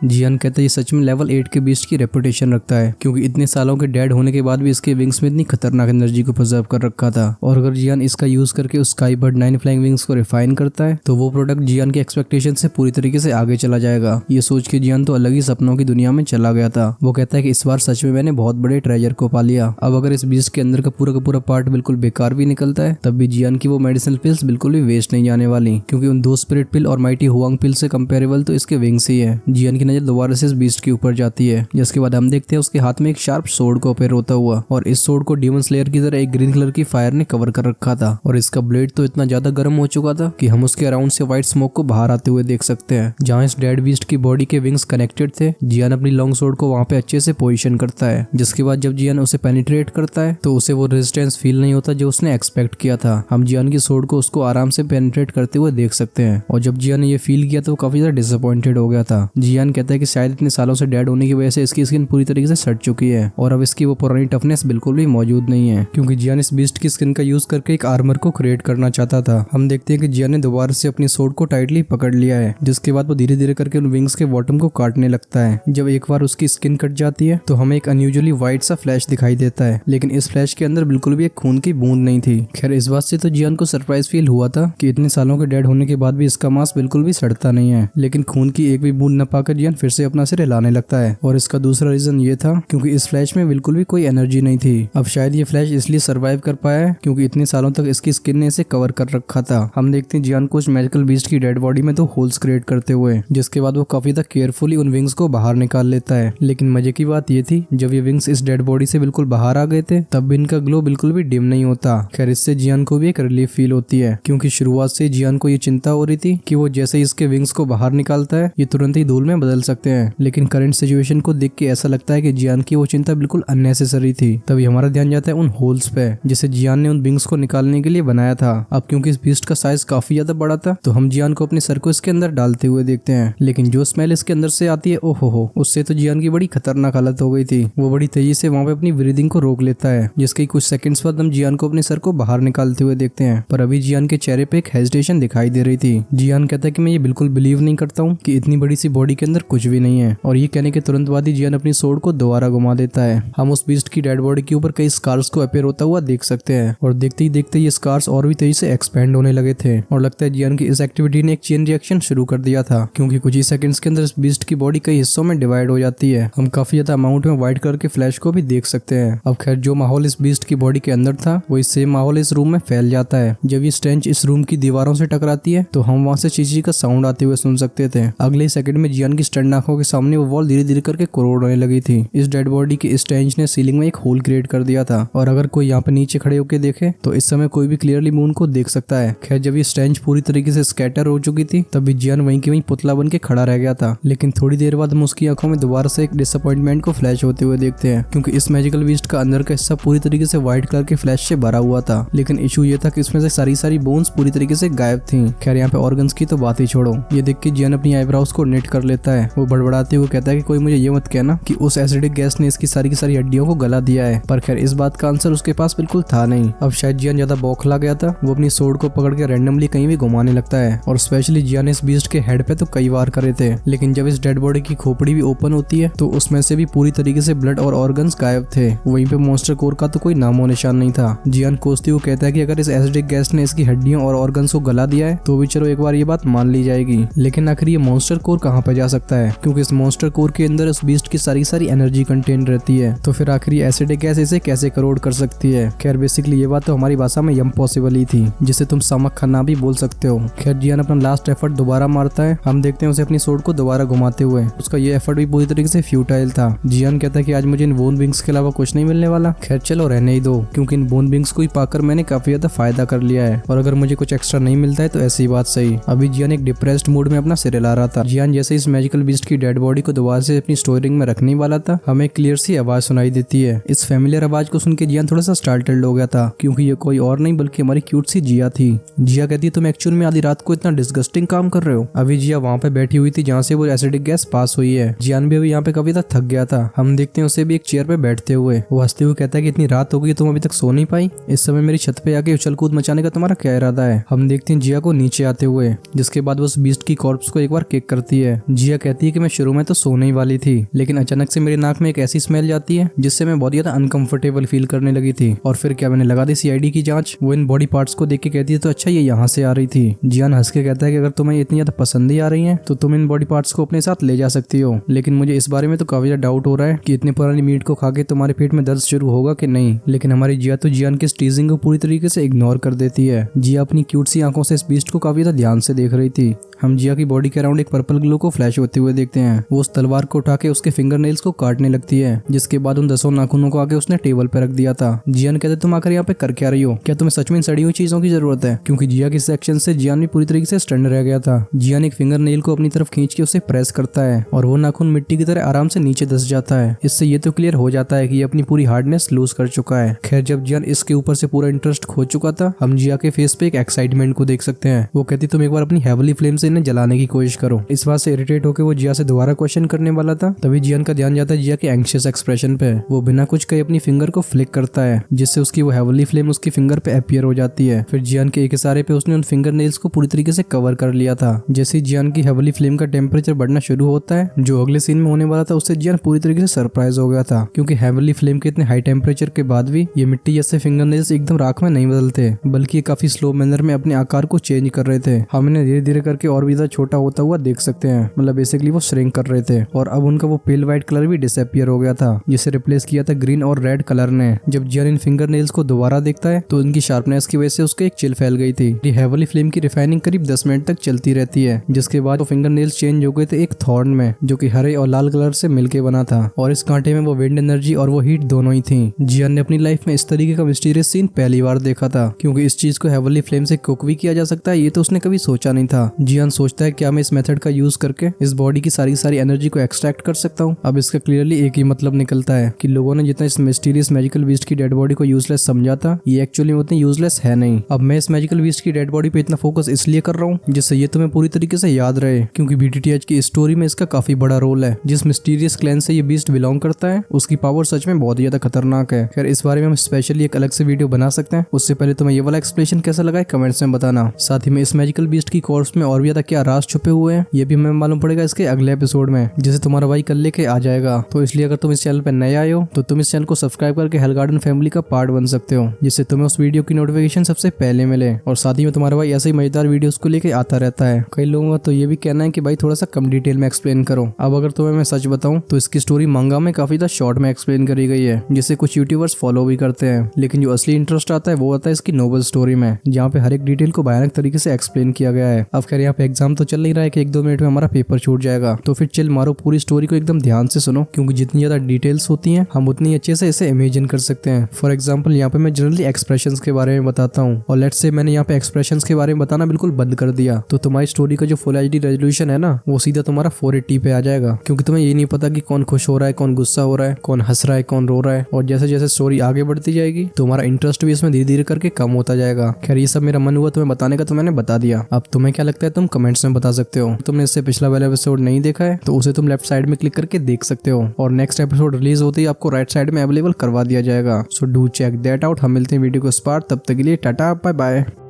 जियान कहता है ये सच में लेवल 8 के बीस्ट की रेपुटेशन रखता है क्योंकि इतने सालों के डेड होने के बाद भी इसके विंग्स में इतनी खतरनाक एनर्जी को प्रिजर्व कर रखा था। और अगर जियान इसका यूज करके उस स्काई बर्ड 9 फ्लाइंग विंग्स को रिफाइन करता है तो वो प्रोडक्ट जियान के एक्सपेक्टेशन से पूरी तरीके से आगे चला जाएगा। ये सोच के जियान तो अलग ही सपनों की दुनिया में चला गया था। वो कहता है कि इस बार सच में मैंने बहुत बड़े ट्रेजर को पा लिया। अब अगर इस बीस्ट के अंदर का पूरा पार्ट बिल्कुल बेकार भी निकलता है तब भी जियान की वो मेडिसिनल पिल्स बिल्कुल भी वेस्ट नहीं जाने वाली क्योंकि उन 2 स्पिरिट पिल और माइटी हुआंग पिल से कंपेरेबल तो इसके विंग्स ही है। जियान की नजर दोबारा से इस बीस्ट के ऊपर जाती है जिसके बाद हम देखते हैं उसके हाथ में एक शार्प सोर्ड को अपेयर होता हुआ और इस सोर्ड को डीमन स्लेयर की तरह एक ग्रीन कलर की फायर ने कवर कर रखा था और इसका ब्लेड तो इतना ज्यादा गर्म हो चुका था कि हम उसके अराउंड से व्हाइट स्मोक को बाहर आते हुए देख सकते हैं। जहाँ इस डेड बीस्ट की बॉडी के विंग्स कनेक्टेड थे, जियान अपनी लॉन्ग सोर्ड को वहाँ पे अच्छे से पोजीशन करता है जिसके बाद जब जियान उसे पेनिट्रेट करता है तो उसे वो रेजिस्टेंस फील नहीं होता जो उसने एक्सपेक्ट किया था। हम जियान की सोर्ड को उसको आराम से पेनिट्रेट करते हुए देख सकते हैं और जब जियान ने ये फील किया तो वो काफी ज्यादा डिसअपॉइंटेड हो गया था। जियान कहता है कि शायद इतने सालों से डेड होने की वजह से इसकी स्किन पूरी तरीके से सड़ चुकी है और अब इसकी वो पुरानी टफनेस बिल्कुल भी मौजूद नहीं है क्योंकि जियान इस बीस्ट की स्किन का यूज करके एक आर्मर को क्रिएट करना चाहता था। हम देखते हैं कि जियान ने दोबारा से अपनी सोर्ड को टाइटली पकड़ लिया है जिसके बाद वो धीरे धीरे करके उन विंग्स के बॉटम को काटने लगता है। जब एक बार उसकी स्किन कट जाती है तो हमें एक अनयूजुअली व्हाइट सा फ्लैश दिखाई देता है लेकिन इस फ्लैश के अंदर बिल्कुल भी एक खून की बूंद नहीं थी। खैर इस बात से तो जियान को सरप्राइज फील हुआ था कि इतने सालों के डेड होने के बाद भी इसका मांस बिल्कुल भी सड़ता नहीं है, लेकिन खून की एक भी बूंद न पाकर जियान फिर से अपना सिर हिलाने लगता है और इसका दूसरा रीजन ये था क्योंकि इस फ्लैश में बिल्कुल भी कोई एनर्जी नहीं थी। अब शायद ये फ्लैश इसलिए सर्वाइव कर पाया है क्योंकि इतने सालों तक इसकी स्किन ने इसे कवर कर रखा था। हम देखते हैं जियान को उस मैजिकल बीस्ट की डेड बॉडी में 2 होल्स क्रिएट करते हुए जिसके बाद वो काफी तक केयरफुली उन विंग्स को बाहर निकाल लेता है। लेकिन मजे की बात ये थी जब ये विंग्स इस डेड बॉडी से बिल्कुल बाहर आ गए थे तब भी इनका ग्लो बिल्कुल भी डिम नहीं होता। खैर इससे जियान को भी एक रिलीफ फील होती है क्योंकि शुरुआत से जियान को ये चिंता हो रही थी कि वो जैसे ही इसके विंग्स को बाहर निकालता है ये तुरंत ही धूल में बदल सकते हैं, लेकिन करंट सिचुएशन को देख के ऐसा लगता है कि जियान की वो चिंता बिल्कुल अननेसेसरी थी। तभी हमारा ध्यान जाता है उन होल्स पे जिसे जियान ने उन विंग्स को निकालने के लिए बनाया था। अब क्योंकि इस बीस्ट का साइज काफी ज्यादा बड़ा था तो हम जियान को अपने सर को इसके अंदर डालते हुए देखते हैं, लेकिन जो स्मेल इसके अंदर से आती है ओहो उससे तो जियान की बड़ी खतरनाक हालत हो गई थी। वो बड़ी तेजी से वहाँ पे अपनी ब्रीदिंग को रोक लेता है जिसके कुछ सेकंड्स बाद हम जियान को अपने सर को बाहर निकालते हुए देखते हैं, पर अभी जियान के चेहरे पे एक हेजिटेशन दिखाई दे रही थी। जियान कहता है कि मैं ये बिल्कुल बिलीव नहीं करता हूँ कि इतनी बड़ी सी बॉडी के अंदर कुछ भी नहीं है और ये कहने के तुरंत बाद ही जियान अपनी सोर्ड को दोबारा घुमा देता है। हम उस बीस्ट की डेड बॉडी के ऊपर कई स्कार्स को अपेयर होता हुआ देख सकते हैं और देखते ही देखते ये स्कार्स और भी तेजी से एक्सपेंड होने लगे थे और लगता है जियान की इस एक्टिविटी ने एक चेन रिएक्शन शुरू कर दिया था क्योंकि कुछ ही सेकंड्स के अंदर इस बीस्ट की बॉडी कई हिस्सों में डिवाइड हो जाती है। हम काफी ज्यादा अमाउंट में व्हाइट कलर के फ्लैश को भी देख सकते हैं। अब खैर जो माहौल इस बीस्ट की बॉडी के अंदर था वही सेम माहौल इस रूम में फैल जाता है। जब ये स्ट्रेंच इस रूम की दीवारों से टकराती है तो हम वहाँ से चीची का साउंड आते हुए सुन सकते थे। अगले सेकंड में जियान की स्टैंड आंखों के सामने वो वॉल धीरे धीरे करके कोरोड होने लगी थी। इस डेड बॉडी की स्ट्रेंच ने सीलिंग में एक होल क्रिएट कर दिया था और अगर कोई यहाँ पे नीचे खड़े होकर देखे तो इस समय कोई भी क्लियरली मून को देख सकता है। खैर जब ये स्ट्रेंच पूरी तरीके से स्कैटर हो चुकी थी तब भी जियान वहीं की वहीं पुतला बन के खड़ा रह गया था, लेकिन थोड़ी देर बाद हम उसकी आंखों में दोबारा से एक डिसअपॉइंटमेंट को फ्लैश होते हुए देखते हैं क्योंकि इस मैजिकल बीस्ट का अंदर का हिस्सा पूरी तरीके से व्हाइट कलर के फ्लैश से भरा हुआ था, लेकिन इशू ये था कि इसमें से सारी बोन्स पूरी तरीके से गायब थी। खैर यहाँ पे ऑर्गन्स की तो बात ही छोड़ो, ये देख के जियान अपनी आईब्राउज को नेट कर लेता है। वो बड़बड़ाते हुए कहता है कि कोई मुझे ये मत कहना कि उस एसिडिक गैस ने इसकी सारी की सारी हड्डियों को गला दिया है, पर खैर इस बात का आंसर उसके पास बिल्कुल था नहीं। अब शायद जियान ज्यादा बौखला गया था, वो अपनी सोर्ड को पकड़ के रैंडमली कहीं भी घुमाने लगता है और स्पेशली जियान इस बीस्ट के हेड पे तो कई वार करे थे, लेकिन जब इस डेड बॉडी की खोपड़ी भी ओपन होती है तो उसमें से भी पूरी तरीके से ब्लड और ऑर्गन्स गायब थे। वहीं पे मॉन्स्टर कोर का तो कोई नामो निशान नहीं था। जियान कोसते हुए कहता है कि अगर इस एसिडिक गैस ने इसकी हड्डियों और ऑर्गन्स को गला दिया है तो भी चलो एक बार ये बात मान ली जाएगी, लेकिन आखिर ये मॉन्स्टर कोर कहाँ पे जा सकता है क्योंकि इस मॉन्स्टर कोर के अंदर इस बीस्ट की सारी एनर्जी कंटेन रहती है, तो फिर आखिर ये एसिडिक गैस इसे कैसे करोड़ कर सकती है। खैर बेसिकली ये बात तो हमारी भाषा में इम्पॉसिबल ही थी, जिसे तुम समक खाना भी बोल सकते हो। खैर जियान अपना लास्ट एफर्ट दोबारा मारता है। हम देखते हैं उसे अपनी सोर्ड को दोबारा घुमाते हुए। उसका ये एफर्ट भी पूरी तरीके से फ्यूटाइल था। जियान कहता है कि आज मुझे इन बोन विंग्स के अलावा कुछ नहीं मिलने वाला। खैर चलो रहने ही दो, क्योंकि इन बोन विंग्स को ही पाकर मैंने काफी ज्यादा फायदा कर लिया है और अगर मुझे कुछ एक्स्ट्रा नहीं मिलता है तो ऐसी बात सही। अभी जियान एक डिप्रेस्ड मूड में अपना सिर हिला रहा था। जियान जैसे इस मैजिकल बीस्ट की डेड बॉडी को दोबारा से अपनी स्टोरिंग में रखने वाला था, हमें क्लियर सी आवाज सुनाई देती है। इस फेमिलियर आवाज को सुन के जियान थोड़ा सा स्टार्टल्ड हो गया था क्योंकि ये कोई और नहीं बल्कि हमारी क्यूट सी जिया थी। जिया कहती है तुम एक्चुअल में आधी रात को इतना डिस्गस्टिंग काम कर रहे हो। अभी जिया वहाँ पे बैठी हुई थी जहाँ से वो एसिडिक गैस पास हुई है। जियान भी अभी यहाँ पे काफी तक थक गया था। हम देखते हैं उसे भी एक चेयर पे बैठते हुए। वो हंसते हुए कहता है कि इतनी रात हो गई तुम अभी तक सो नहीं पाई। इस समय मेरी छत पे आके उछल कूद मचाने का तुम्हारा क्या इरादा है। हम देखते देखती है जिया को नीचे आते हुए, जिसके बाद वो उस बीस्ट की कॉर्प्स को एक बार किक करती है। जिया कहती है कि मैं शुरू में तो सोने ही वाली थी, लेकिन अचानक से मेरी नाक में एक ऐसी स्मेल जाती है जिससे मैं बहुत ज्यादा अनकंफर्टेबल फील करने लगी थी। और फिर क्या मैंने लगा दी सीआईडी की जांच। वो इन बॉडी पार्ट्स को देख के कहती है तो अच्छा ये यहाँ से आ रही थी। जियान हंस के कहता है कि अगर तुम्हें इतनी ज्यादा पसंद ही आ रही है तो तुम इन बॉडी पार्ट्स को अपने साथ ले जा सकती हो, लेकिन मुझे इस बारे में तो काफी ज्यादा डाउट हो रहा है कि इतने पुरानी मीट को खा के तुम्हारे पेट में दर्द शुरू होगा कि नहीं। लेकिन हमारी जिया तो जियान के टीजिंग को पूरी तरीके से इग्नोर कर देती है। जिया अपनी क्यूट सी आंखों से इस बीस्ट को काफी ज्यादा ध्यान से देख रही थी। हम जिया की बॉडी के अराउंड एक पर्पल ग्लो को फ्लैश होते हुए देखते हैं। वो उस तलवार को उठा के उसके फिंगर नेल्स को काटने लगती है, जिसके बाद उन 10 नाखूनों को आके उसने टेबल पे रख दिया था। जियान कहते तुम आकर यहाँ पे कर क्या रही हो, क्या तुम्हें सच में इन सड़ी हुई चीजों की जरूरत है? क्योंकि जिया के सेक्शन से जियान भी पूरी तरीके से स्टन रह गया था। जियान एक फिंगर नेल को अपनी तरफ खींच के उसे प्रेस करता है और वो नाखून मिट्टी की तरह आराम से नीचे धस जाता है। इससे ये तो क्लियर हो जाता है कि ये अपनी पूरी हार्डनेस लूज कर चुका है। खैर जब जियान इसके ऊपर से पूरा इंटरेस्ट खो चुका था, हम जिया के फेस पे एक एक्साइटमेंट को देख सकते हैं। वो कहती तुम एक बार अपनी हेवली फ्लेम से इन्हें जलाने की कोशिश करो। इस बात से इरिटेट होकर वो जिया से दोबारा क्वेश्चन करने वाला था, तभी जियान का ध्यान जाता है जिया के एंग्शियस एक्सप्रेशन पे। वो बिना कुछ कहे अपनी फिंगर को फ्लिक करता है, जिससे उसकी वो हेवली फ्लेम उसकी फिंगर पे अपीयर हो जाती है। फिर जियान के एक इशारे पे उसने उन फिंगर नेल्स को पूरी तरीके से कवर कर लिया था। जैसे जियान की हेवली फ्लेम का टेम्परेचर बढ़ना शुरू होता है, जो अगले सीन में होने वाला था, उससे जियान पूरी तरीके से सरप्राइज हो गया था, क्योंकि हेवली फ्लेम के इतने हाई टेम्परेचर के बाद भी ये मिट्टी जैसे फिंगर नेल्स एकदम राख में नहीं बदलते, बल्कि काफी स्लो मैनर में अपने आकार को चेंज कर रहे थे। हम इन्हें धीरे धीरे करके और भी ज्यादा छोटा होता हुआ देख सकते हैं। मतलब बेसिकली वो श्रिंक कर रहे थे और अब उनका वो पेल व्हाइट कलर भी डिसअपीयर हो गया था, जिसे रिप्लेस किया था ग्रीन और रेड कलर ने। जब जियान इन फिंगर नेल्स को दोबारा देखता है तो उनकी शार्पनेस की वजह से उसके एक चिल फैल गई थी। ये हेवली फ्लेम की रिफाइनिंग करीब 10 मिनट तक चलती रहती है, जिसके बाद वो फिंगर नेल्स चेंज हो गए थे एक थॉर्न में, जो कि हरे और लाल कलर से मिलके बना था। और इस कांटे में वो विंड एनर्जी और वो हीट दोनों ही थी। जियान ने अपनी लाइफ में इस तरीके का मिस्टीरियस सीन पहली बार देखा था, क्योंकि इस चीज को हेवली फ्लेम से कुक भी किया जा सकता है ये तो उसने कभी सोचा नहीं था। जियान सोचता है क्या मैं इस मेथड का यूज करके इस बॉडी की सारी एनर्जी को एक्सट्रैक्ट कर सकता हूँ। अब इसका क्लियरली एक ही मतलब निकलता है कि लोगों ने जितना इस मिस्टीरियस मैजिकल बीस्ट की डेड बॉडी को यूजलेस समझा था, ये एक्चुअली उतनी यूजलेस है नहीं। अब मैं इस मैजिकल बीस्ट की डेड बॉडी पे इतना फोकस इसलिए कर रहा हूँ जिससे ये तुम्हें पूरी तरीके से याद रहे, क्योंकि बीटीटीएच की स्टोरी में इसका काफी बड़ा रोल है। जिस मिस्टीरियस क्लैन से ये बीस्ट बिलोंग करता है उसकी पावर सच में बहुत ज्यादा खतरनाक है। खैर इस बारे में हम स्पेशली एक अलग से वीडियो बना सकते हैं। उससे पहले तुम्हें ये वाला एक्सप्लेनेशन कैसा लगा है कमेंट्स में बताना। साथ ही में इस मैजिकल बीस्ट की कॉर्प्स में और भी ज्यादा क्या राज छुपे हुए हैं ये भी हमें मालूम पड़ेगा इसके अगले एपिसोड में, जिसे तुम्हारा भाई कल लेके आ जाएगा। तो इसलिए अगर तुम इस चैनल पे नए आए हो तो तुम इस चैनल को सब्सक्राइब करके हेल गार्डन फैमिली का पार्ट बन सकते हो, जिससे तुम्हें उस वीडियो की नोटिफिकेशन सबसे पहले मिले। और साथ ही में तुम्हारा भाई ऐसे ही मजेदार वीडियोस को लेके आता रहता है। कई लोगों का तो ये भी कहना है कि भाई थोड़ा सा कम डिटेल में एक्सप्लेन करो। अब अगर तुम्हें मैं सच बताऊं तो इसकी स्टोरी मांगा में काफी ज्यादा शॉर्ट में एक्सप्लेन करी गई है, जिसे कुछ यूट्यूबर्स फॉलो भी करते हैं। लेकिन जो असली इंटरेस्ट आता है वो आता है इसकी नोवेल स्टोरी में, जहाँ पे हर एक डिटेल को भयानक तरीके से एक्सप्लेन किया गया है। अब खैर यहाँ पे एग्जाम तो चल नहीं रहा है कि 1-2 मिनट में हमारा पेपर छूट जाएगा, तो फिर चिल मारो, पूरी स्टोरी को एकदम ध्यान से सुनो, क्योंकि जितनी ज्यादा डिटेल्स होती हैं हम उतनी अच्छे से इसे इमेजिन कर सकते हैं। फॉर एग्जाम्पल यहाँ पे मैं जनरली एक्सप्रेशंस के बारे में बताता हूँ, और लेट्स से मैंने यहाँ पे एक्सप्रेशंस के बारे में बताना बिल्कुल बंद कर दिया, तो तुम्हारी स्टोरी का जो फुल एचडी रेजोल्यूशन है ना वो सीधा तुम्हारा 480 पे आ जाएगा, क्योंकि तुम्हें ये नहीं पता कि कौन खुश हो रहा है, कौन गुस्सा हो रहा है, कौन हंस रहा है, कौन रो रहा है। और जैसे जैसे स्टोरी आगे बढ़ती जाएगी तुम्हारा इंटरेस्ट भी इसमें धीरे धीरे करके कम होता जाएगा। खैर ये सब मेरा मन हुआ तुम्हें बताने का तो मैंने बता दिया। अब तुम्हें क्या लगता है तुम कमेंट्स में बता सकते हो। तुमने इससे पिछला वाला एपिसोड नहीं देखा है तो उसे तुम लेफ्ट साइड में क्लिक करके देख सकते हो, और नेक्स्ट एपिसोड रिलीज होते ही आपको राइट साइड में अवेलेबल करवा दिया जाएगा। So do check that out. हम मिलते हैं वीडियो को स्पार्ट, तब तक के लिए टाटा बाय बाय।